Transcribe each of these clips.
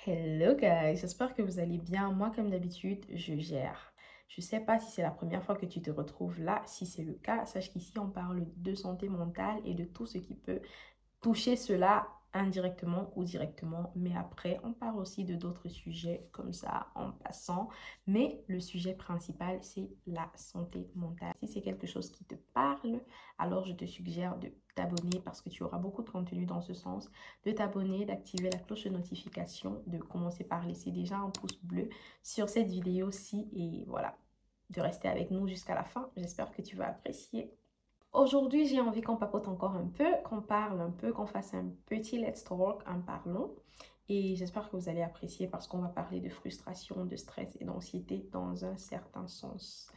Hello guys, j'espère que vous allez bien. Moi, comme d'habitude, je gère. Je sais pas si c'est la première fois que tu te retrouves là. Si c'est le cas, sache qu'ici, on parle de santé mentale et de tout ce qui peut toucher cela indirectement ou directement. Mais après, on parle aussi de d'autres sujets comme ça en passant. Mais le sujet principal, c'est la santé mentale. Si c'est quelque chose qui te parle, alors je te suggère de t'abonner parce que tu auras beaucoup de contenu dans ce sens. De t'abonner, d'activer la cloche de notification, de commencer par laisser déjà un pouce bleu sur cette vidéo-ci et voilà, de rester avec nous jusqu'à la fin. J'espère que tu vas apprécier. Aujourd'hui, j'ai envie qu'on papote encore un peu, qu'on parle un peu, qu'on fasse un petit let's talk, un parlons. Et j'espère que vous allez apprécier parce qu'on va parler de frustration, de stress et d'anxiété dans un certain sens.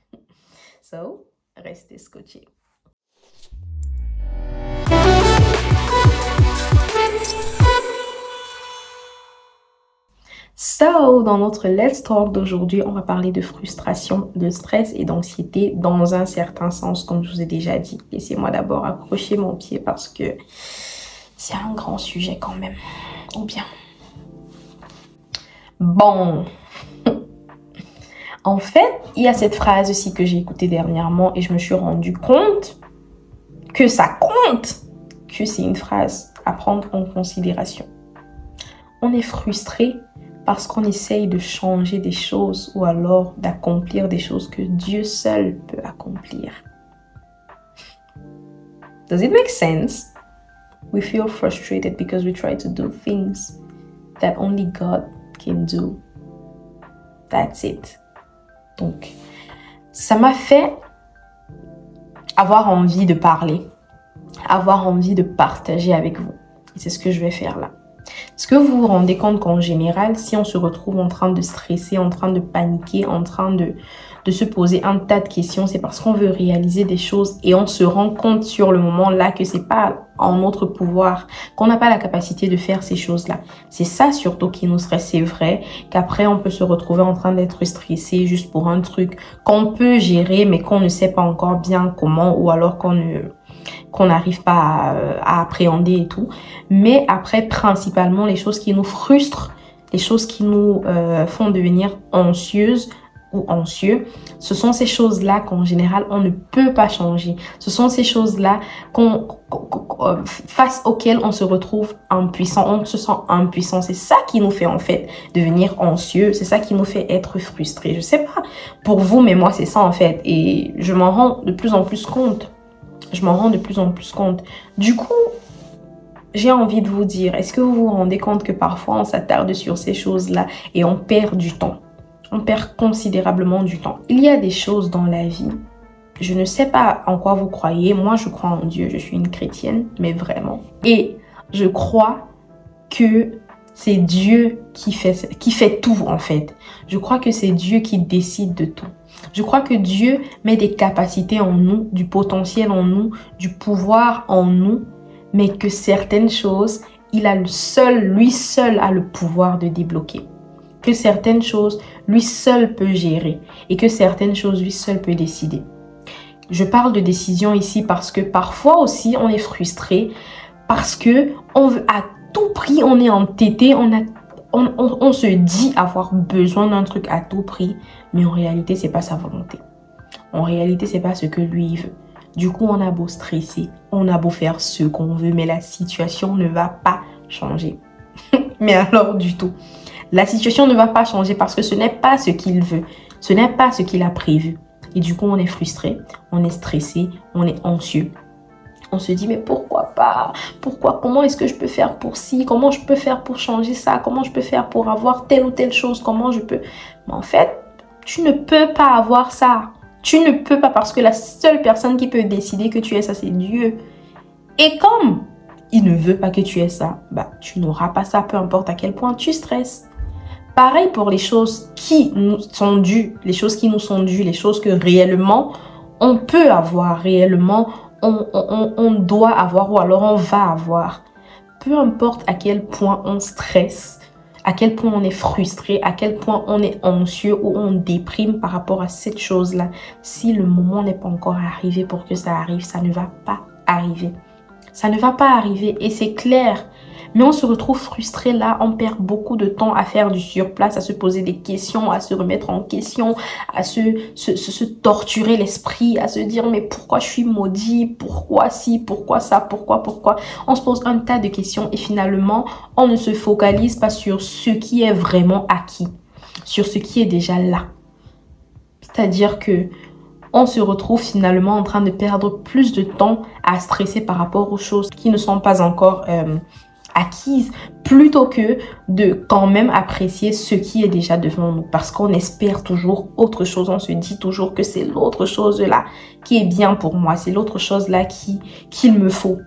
So, restez scotchés. So, dans notre Let's Talk d'aujourd'hui, on va parler de frustration, de stress et d'anxiété dans un certain sens, comme je vous ai déjà dit. Laissez-moi d'abord accrocher mon pied parce que c'est un grand sujet quand même. Ou bien. Bon. En fait, il y a cette phrase aussi que j'ai écoutée dernièrement et je me suis rendu compte que ça compte, que c'est une phrase à prendre en considération. On est frustré parce qu'on essaye de changer des choses ou alors d'accomplir des choses que Dieu seul peut accomplir. Does it make sense? We feel frustrated because we try to do things that only God can do. That's it. Donc, ça m'a fait avoir envie de parler, avoir envie de partager avec vous. Et c'est ce que je vais faire là. Est-ce que vous vous rendez compte qu'en général, si on se retrouve en train de stresser, en train de paniquer, en train de se poser un tas de questions, c'est parce qu'on veut réaliser des choses et on se rend compte sur le moment là que c'est pas en notre pouvoir, qu'on n'a pas la capacité de faire ces choses-là. C'est ça surtout qui nous stresse. C'est vrai qu'après on peut se retrouver en train d'être stressé juste pour un truc qu'on peut gérer mais qu'on ne sait pas encore bien comment ou alors qu'on n'arrive pas à appréhender et tout. Mais après, principalement, les choses qui nous frustrent, les choses qui nous font devenir anxieuses ou anxieux, ce sont ces choses-là qu'en général, on ne peut pas changer. Ce sont ces choses-là face auxquelles on se retrouve impuissant, on se sent impuissant. C'est ça qui nous fait en fait devenir anxieux, c'est ça qui nous fait être frustrés. Je sais pas pour vous, mais moi, c'est ça en fait. Et je m'en rends de plus en plus compte. Je m'en rends de plus en plus compte. Du coup, j'ai envie de vous dire, est-ce que vous vous rendez compte que parfois on s'attarde sur ces choses-là et on perd du temps? On perd considérablement du temps. Il y a des choses dans la vie, je ne sais pas en quoi vous croyez. Moi, je crois en Dieu, je suis une chrétienne, mais vraiment. Et je crois que c'est Dieu qui fait tout en fait. Je crois que c'est Dieu qui décide de tout. Je crois que Dieu met des capacités en nous, du potentiel en nous, du pouvoir en nous, mais que certaines choses, lui seul a le pouvoir de débloquer. Que certaines choses, lui seul peut gérer et que certaines choses, lui seul peut décider. Je parle de décision ici parce que parfois aussi, on est frustré parce que on veut à tout prix, on est entêté, on se dit avoir besoin d'un truc à tout prix, mais en réalité, c'est pas sa volonté. En réalité, c'est pas ce que lui veut. Du coup, on a beau stresser, on a beau faire ce qu'on veut, mais la situation ne va pas changer. Mais alors du tout. La situation ne va pas changer parce que ce n'est pas ce qu'il veut. Ce n'est pas ce qu'il a prévu. Et du coup, on est frustré, on est stressé, on est anxieux. On se dit, mais pourquoi pas? Pourquoi? Comment est-ce que je peux faire pour ci? Comment je peux faire pour changer ça? Comment je peux faire pour avoir telle ou telle chose? Comment je peux? Mais en fait, tu ne peux pas avoir ça. Tu ne peux pas parce que la seule personne qui peut décider que tu aies ça, c'est Dieu. Et comme il ne veut pas que tu aies ça, bah, tu n'auras pas ça, peu importe à quel point tu stresses. Pareil pour les choses qui nous sont dues, les choses qui nous sont dues, les choses que réellement on peut avoir, réellement on doit avoir ou alors on va avoir. Peu importe à quel point on stresse, à quel point on est frustré, à quel point on est anxieux ou on déprime par rapport à cette chose-là. Si le moment n'est pas encore arrivé pour que ça arrive, ça ne va pas arriver. Ça ne va pas arriver et c'est clair. Mais on se retrouve frustré là, on perd beaucoup de temps à faire du surplace, à se poser des questions, à se remettre en question, à se torturer l'esprit, à se dire mais pourquoi je suis maudit, pourquoi ci, pourquoi ça, pourquoi. On se pose un tas de questions et finalement, on ne se focalise pas sur ce qui est vraiment acquis, sur ce qui est déjà là. C'est-à-dire que on se retrouve finalement en train de perdre plus de temps à stresser par rapport aux choses qui ne sont pas encore acquises, plutôt que de quand même apprécier ce qui est déjà devant nous. Parce qu'on espère toujours autre chose, on se dit toujours que c'est l'autre chose là qui est bien pour moi, c'est l'autre chose là qu'il me faut.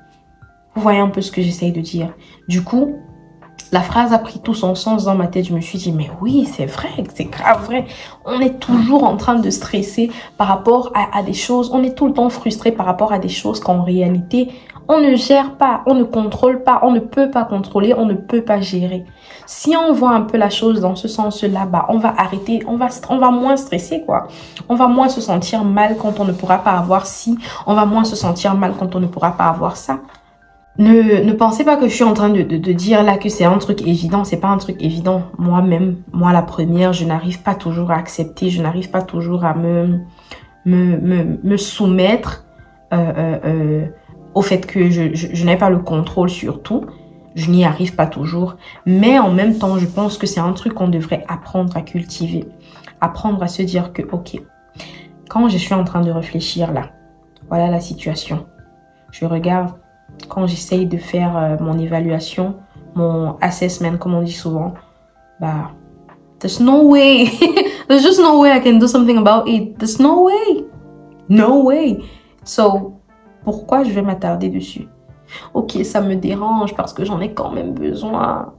Vous voyez un peu ce que j'essaye de dire. Du coup, la phrase a pris tout son sens dans ma tête. Je me suis dit, mais oui, c'est vrai, c'est grave vrai. On est toujours en train de stresser par rapport à des choses. On est tout le temps frustré par rapport à des choses qu'en réalité, on ne gère pas, on ne contrôle pas, on ne peut pas contrôler, on ne peut pas gérer. Si on voit un peu la chose dans ce sens-là, bah, on va arrêter, on va moins stresser, quoi. On va moins se sentir mal quand on ne pourra pas avoir ci. On va moins se sentir mal quand on ne pourra pas avoir ça. Ne pensez pas que je suis en train de dire là que c'est un truc évident. C'est pas un truc évident. Moi-même, moi la première, je n'arrive pas toujours à accepter. Je n'arrive pas toujours à me soumettre au fait que je n'ai pas le contrôle sur tout. Je n'y arrive pas toujours. Mais en même temps, je pense que c'est un truc qu'on devrait apprendre à cultiver. Apprendre à se dire que, ok, quand je suis en train de réfléchir là, voilà la situation. Je regarde. Quand j'essaye de faire mon évaluation, mon assessment, comme on dit souvent, bah, there's no way. There's just no way I can do something about it. There's no way. No way. So, pourquoi je vais m'attarder dessus? Ok, ça me dérange parce que j'en ai quand même besoin.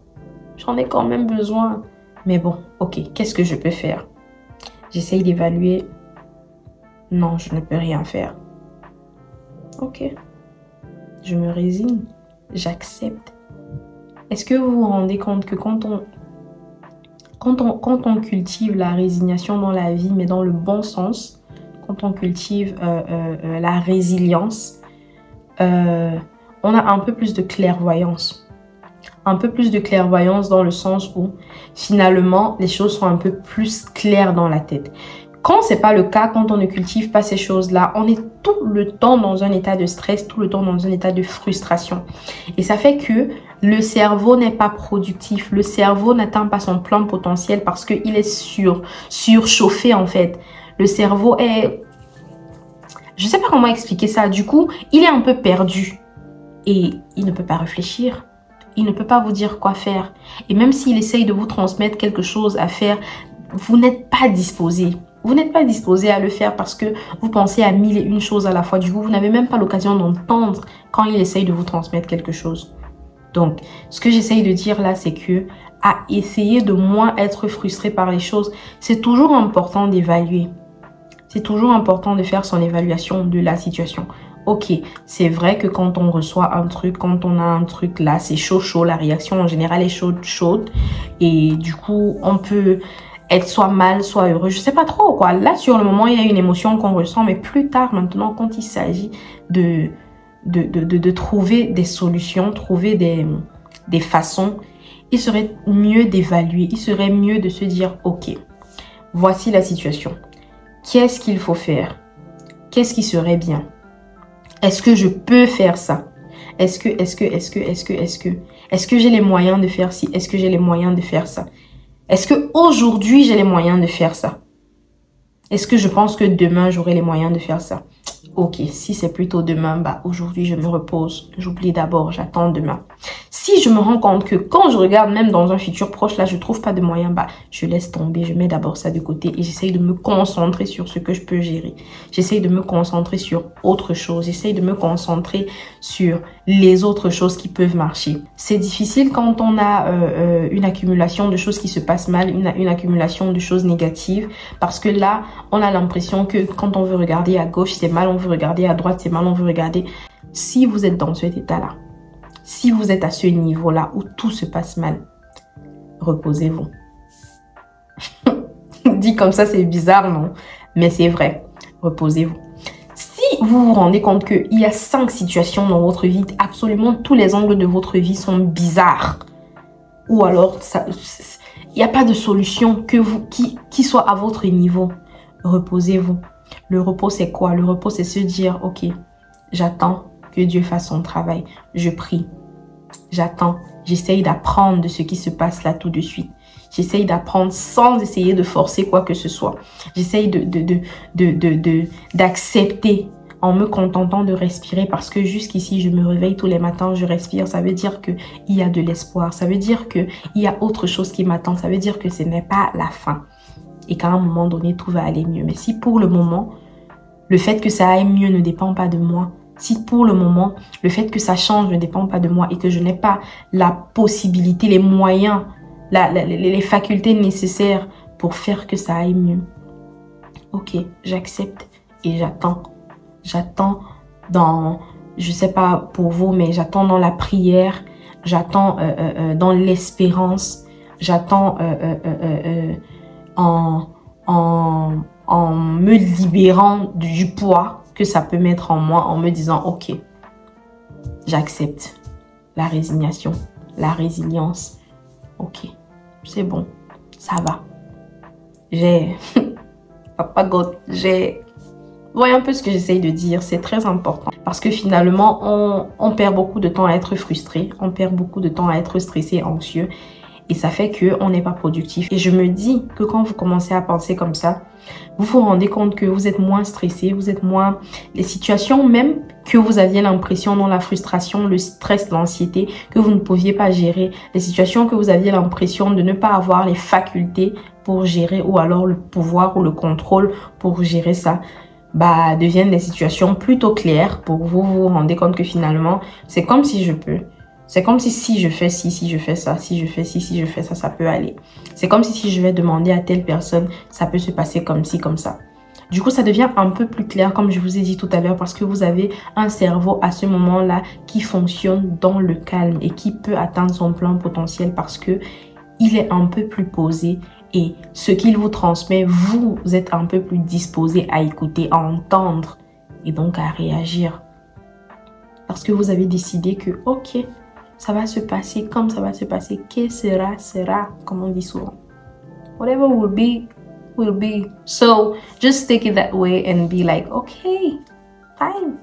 J'en ai quand même besoin. Mais bon, ok, qu'est-ce que je peux faire? J'essaye d'évaluer. Non, je ne peux rien faire. Ok. Je me résigne, j'accepte. Est-ce que vous vous rendez compte que quand on cultive la résignation dans la vie, mais dans le bon sens, quand on cultive la résilience, on a un peu plus de clairvoyance. Un peu plus de clairvoyance dans le sens où finalement les choses sont un peu plus claires dans la tête. Quand ce n'est pas le cas, quand on ne cultive pas ces choses-là, on est tout le temps dans un état de stress, tout le temps dans un état de frustration. Et ça fait que le cerveau n'est pas productif. Le cerveau n'atteint pas son plein potentiel parce qu'il est surchauffé en fait. Le cerveau est... Je ne sais pas comment expliquer ça. Du coup, il est un peu perdu. Et il ne peut pas réfléchir. Il ne peut pas vous dire quoi faire. Et même s'il essaye de vous transmettre quelque chose à faire, vous n'êtes pas disposé. Vous n'êtes pas disposé à le faire parce que vous pensez à 1001 choses à la fois. Du coup, vous n'avez même pas l'occasion d'entendre quand il essaye de vous transmettre quelque chose. Donc, ce que j'essaye de dire là, c'est que à essayer de moins être frustré par les choses, c'est toujours important d'évaluer. C'est toujours important de faire son évaluation de la situation. Ok, c'est vrai que quand on reçoit un truc, quand on a un truc là, c'est chaud, la réaction en général est chaude. Et du coup, on peut... être soit mal, soit heureux, je sais pas trop quoi. Là, sur le moment, il y a une émotion qu'on ressent, mais plus tard, maintenant, quand il s'agit de trouver des solutions, trouver des façons, il serait mieux d'évaluer, il serait mieux de se dire, ok, voici la situation. Qu'est-ce qu'il faut faire? Qu'est-ce qui serait bien? Est-ce que je peux faire ça? Est-ce que j'ai les moyens de faire ci? Est-ce que j'ai les moyens de faire ça? Est-ce qu'aujourd'hui, j'ai les moyens de faire ça? Est-ce que je pense que demain, j'aurai les moyens de faire ça? Ok, si c'est plutôt demain, bah aujourd'hui, je me repose. J'oublie d'abord, j'attends demain. Si je me rends compte que quand je regarde même dans un futur proche, là, je trouve pas de moyens, bah je laisse tomber, je mets d'abord ça de côté et j'essaye de me concentrer sur ce que je peux gérer. J'essaye de me concentrer sur autre chose. J'essaye de me concentrer sur les autres choses qui peuvent marcher. C'est difficile quand on a une accumulation de choses qui se passent mal, une accumulation de choses négatives, parce que là, on a l'impression que quand on veut regarder à gauche, c'est mal, on veut regarder à droite, c'est mal, on veut regarder. Si vous êtes dans cet état-là, si vous êtes à ce niveau-là où tout se passe mal, reposez-vous. Dit comme ça, c'est bizarre, non? Mais c'est vrai, reposez-vous. Si vous vous rendez compte qu'il y a 5 situations dans votre vie, absolument tous les angles de votre vie sont bizarres, ou alors il n'y a pas de solution qui soit à votre niveau, reposez-vous. Le repos, c'est quoi? Le repos, c'est se dire, ok, j'attends que Dieu fasse son travail. Je prie. J'attends. J'essaye d'apprendre de ce qui se passe là tout de suite. J'essaye d'apprendre sans essayer de forcer quoi que ce soit. J'essaye d'accepter en me contentant de respirer parce que jusqu'ici, je me réveille tous les matins, je respire. Ça veut dire qu'il y a de l'espoir. Ça veut dire qu'il y a autre chose qui m'attend. Ça veut dire que ce n'est pas la fin. Et qu'à un moment donné, tout va aller mieux. Mais si pour le moment, le fait que ça aille mieux ne dépend pas de moi, si pour le moment, le fait que ça change ne dépend pas de moi et que je n'ai pas la possibilité, les moyens, les facultés nécessaires pour faire que ça aille mieux, ok, j'accepte et j'attends. J'attends dans, je sais pas pour vous, mais j'attends dans la prière, j'attends dans l'espérance, j'attends en me libérant du poids que ça peut mettre en moi, en me disant, ok, j'accepte la résignation, la résilience. Ok, c'est bon, ça va. Papa God, vous voyez un peu ce que j'essaye de dire, c'est très important. Parce que finalement, on perd beaucoup de temps à être frustré, on perd beaucoup de temps à être stressé, anxieux. Et ça fait qu'on n'est pas productif. Et je me dis que quand vous commencez à penser comme ça, vous vous rendez compte que vous êtes moins stressé, vous êtes moins... Les situations même que vous aviez l'impression dans la frustration, le stress, l'anxiété, que vous ne pouviez pas gérer, les situations que vous aviez l'impression de ne pas avoir les facultés pour gérer ou alors le pouvoir ou le contrôle pour gérer ça, bah, deviennent des situations plutôt claires pour vous. Vous vous rendez compte que finalement, c'est comme si je peux. C'est comme si je fais ci, si je fais ça, si je fais ci, si je fais ça, ça peut aller. C'est comme si je vais demander à telle personne, ça peut se passer comme ci, comme ça. Du coup, ça devient un peu plus clair, comme je vous ai dit tout à l'heure, parce que vous avez un cerveau à ce moment-là qui fonctionne dans le calme et qui peut atteindre son plein potentiel parce que il est un peu plus posé et ce qu'il vous transmet, vous êtes un peu plus disposé à écouter, à entendre et donc à réagir. Parce que vous avez décidé que, ok, ça va se passer comme ça va se passer. Que sera, sera, comme on dit souvent. Whatever will be, will be. So, just take it that way and be like, okay, fine.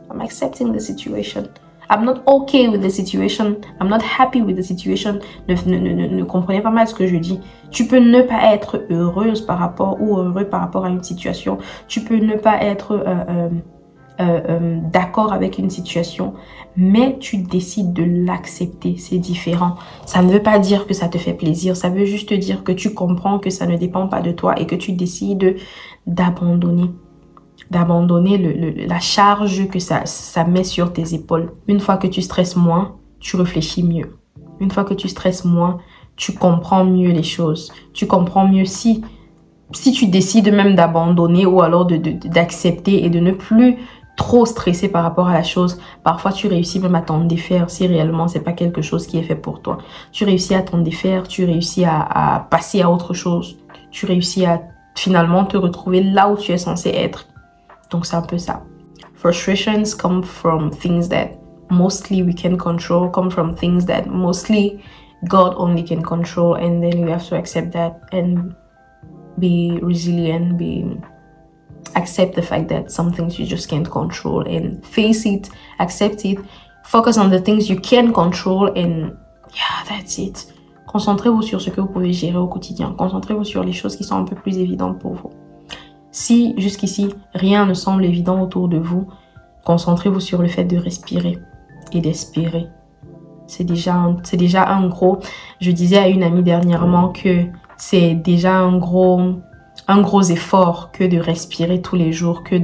I'm accepting the situation. I'm not okay with the situation. I'm not happy with the situation. Ne comprenez pas mal ce que je dis. Tu peux ne pas être heureuse par rapport ou heureux par rapport à une situation. Tu peux ne pas être... d'accord avec une situation, mais tu décides de l'accepter, c'est différent. Ça ne veut pas dire que ça te fait plaisir, ça veut juste dire que tu comprends que ça ne dépend pas de toi et que tu décides d'abandonner la charge que ça met sur tes épaules. Une fois que tu stresses moins, tu réfléchis mieux. Une fois que tu stresses moins, tu comprends mieux les choses. Tu comprends mieux si tu décides même d'abandonner ou alors d'accepter et de ne plus trop stressé par rapport à la chose. Parfois, tu réussis même à t'en défaire si réellement c'est pas quelque chose qui est fait pour toi. Tu réussis à t'en défaire, tu réussis à passer à autre chose. Tu réussis à finalement te retrouver là où tu es censé être. Donc, c'est un peu ça. Frustrations come from things that mostly we can control, come from things that mostly God only can control, and then you have to accept that and be resilient, accept the fact that some things you just can't control and face it, accept it, focus on the things you can control and yeah, that's it. Concentrez-vous sur ce que vous pouvez gérer au quotidien. Concentrez-vous sur les choses qui sont un peu plus évidentes pour vous. Si jusqu'ici, rien ne semble évident autour de vous, concentrez-vous sur le fait de respirer et d'espérer. C'est déjà un gros... Je disais à une amie dernièrement que c'est déjà un gros effort que de respirer tous les jours, que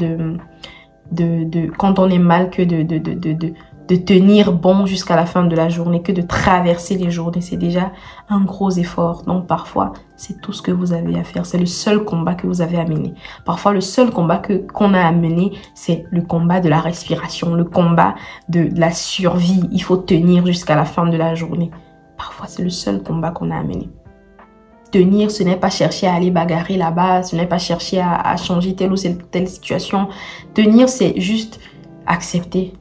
quand on est mal, que de tenir bon jusqu'à la fin de la journée, que de traverser les journées. C'est déjà un gros effort. Donc parfois, c'est tout ce que vous avez à faire. C'est le seul combat que vous avez à mener. Parfois, le seul combat qu'on a à mener, c'est le combat de la respiration, le combat de la survie. Il faut tenir jusqu'à la fin de la journée. Parfois, c'est le seul combat qu'on a à mener. Tenir, ce n'est pas chercher à aller bagarrer là-bas, ce n'est pas chercher à changer telle ou telle situation. Tenir, c'est juste accepter.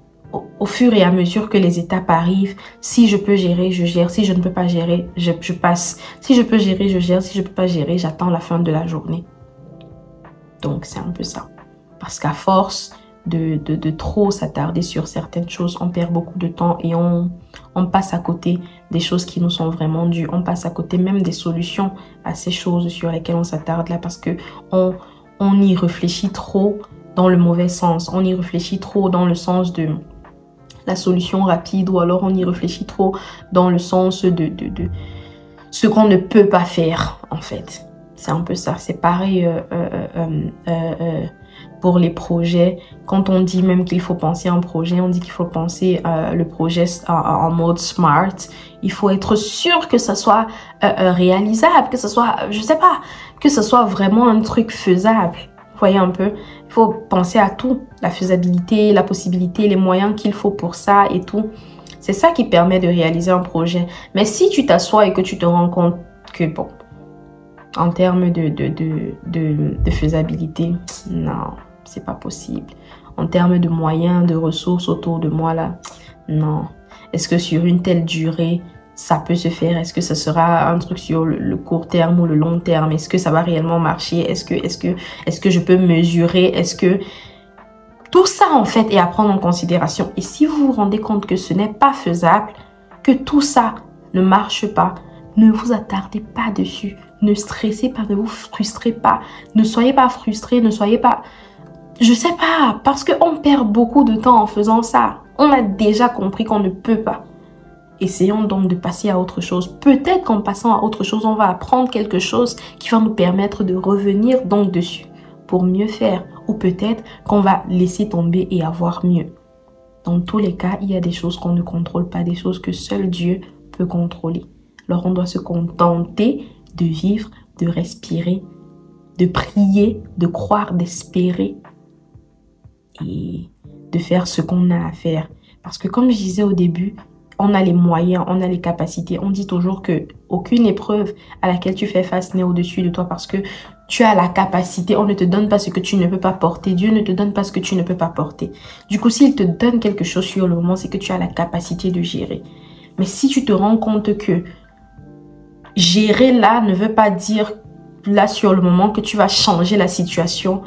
Au fur et à mesure que les étapes arrivent, si je peux gérer, je gère. Si je ne peux pas gérer, je passe. Si je peux gérer, je gère. Si je ne peux pas gérer, j'attends la fin de la journée. Donc, c'est un peu ça. Parce qu'à force de trop s'attarder sur certaines choses, on perd beaucoup de temps et on passe à côté des choses qui nous sont vraiment dues. On passe à côté même des solutions à ces choses sur lesquelles on s'attarde là parce que on y réfléchit trop dans le mauvais sens. On y réfléchit trop dans le sens de la solution rapide ou alors on y réfléchit trop dans le sens de ce qu'on ne peut pas faire en fait. C'est un peu ça. C'est pareil pour les projets. Quand on dit même qu'il faut penser un projet, on dit qu'il faut penser le projet en mode smart. Il faut être sûr que ça soit réalisable, que ce soit, je sais pas, que ce soit vraiment un truc faisable. Vous voyez un peu, il faut penser à tout, la faisabilité, la possibilité, les moyens qu'il faut pour ça et tout. C'est ça qui permet de réaliser un projet. Mais si tu t'assois et que tu te rends compte que bon, en termes de faisabilité, non, c'est pas possible. En termes de moyens, de ressources autour de moi là, non. Est-ce que sur une telle durée, ça peut se faire? Est-ce que ce sera un truc sur le court terme ou le long terme? Est-ce que ça va réellement marcher? Est-ce que je peux mesurer? Est-ce que... Tout ça, en fait, est à prendre en considération. Et si vous vous rendez compte que ce n'est pas faisable, que tout ça ne marche pas, ne vous attardez pas dessus. Ne stressez pas, ne vous frustrez pas. Ne soyez pas frustré, ne soyez pas... Je sais pas, parce qu'on perd beaucoup de temps en faisant ça. On a déjà compris qu'on ne peut pas. Essayons donc de passer à autre chose. Peut-être qu'en passant à autre chose, on va apprendre quelque chose qui va nous permettre de revenir donc dessus pour mieux faire. Ou peut-être qu'on va laisser tomber et avoir mieux. Dans tous les cas, il y a des choses qu'on ne contrôle pas, des choses que seul Dieu peut contrôler. Alors on doit se contenter de vivre, de respirer, de prier, de croire, d'espérer et de faire ce qu'on a à faire. Parce que comme je disais au début, on a les moyens, on a les capacités. On dit toujours que aucune épreuve à laquelle tu fais face n'est au-dessus de toi parce que tu as la capacité. On ne te donne pas ce que tu ne peux pas porter. Dieu ne te donne pas ce que tu ne peux pas porter. Du coup, s'il te donne quelque chose sur le moment, c'est que tu as la capacité de gérer. Mais si tu te rends compte que gérer là ne veut pas dire là sur le moment que tu vas changer la situation,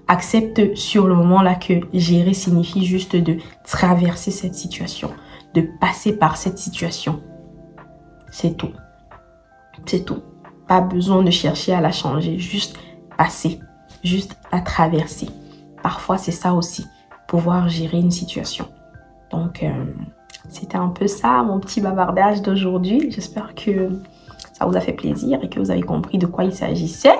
accepte sur le moment là que gérer signifie juste de traverser cette situation, de passer par cette situation. C'est tout. C'est tout. Pas besoin de chercher à la changer, juste passer, juste la traverser. Parfois c'est ça aussi, pouvoir gérer une situation. Donc c'était un peu ça mon petit bavardage d'aujourd'hui. J'espère que ça vous a fait plaisir et que vous avez compris de quoi il s'agissait.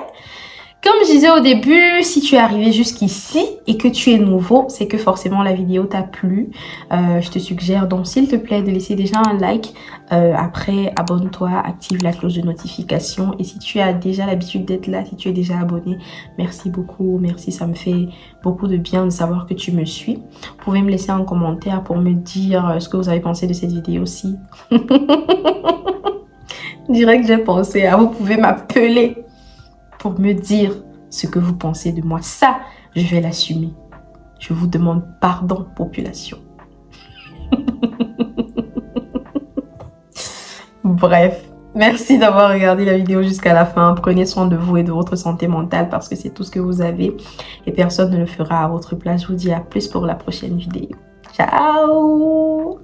Comme je disais au début, si tu es arrivé jusqu'ici et que tu es nouveau, c'est que forcément la vidéo t'a plu. Je te suggère donc s'il te plaît de laisser déjà un like. Après, abonne-toi, active la cloche de notification. Et si tu as déjà l'habitude d'être là, si tu es déjà abonné, merci beaucoup. Merci, ça me fait beaucoup de bien de savoir que tu me suis. Vous pouvez me laisser un commentaire pour me dire ce que vous avez pensé de cette vidéo-ci. Je dirais que j'ai pensé à vous. Pouvez m'appeler pour me dire ce que vous pensez de moi. Ça, je vais l'assumer. Je vous demande pardon, population. Bref, merci d'avoir regardé la vidéo jusqu'à la fin. Prenez soin de vous et de votre santé mentale parce que c'est tout ce que vous avez et personne ne le fera à votre place. Je vous dis à plus pour la prochaine vidéo. Ciao!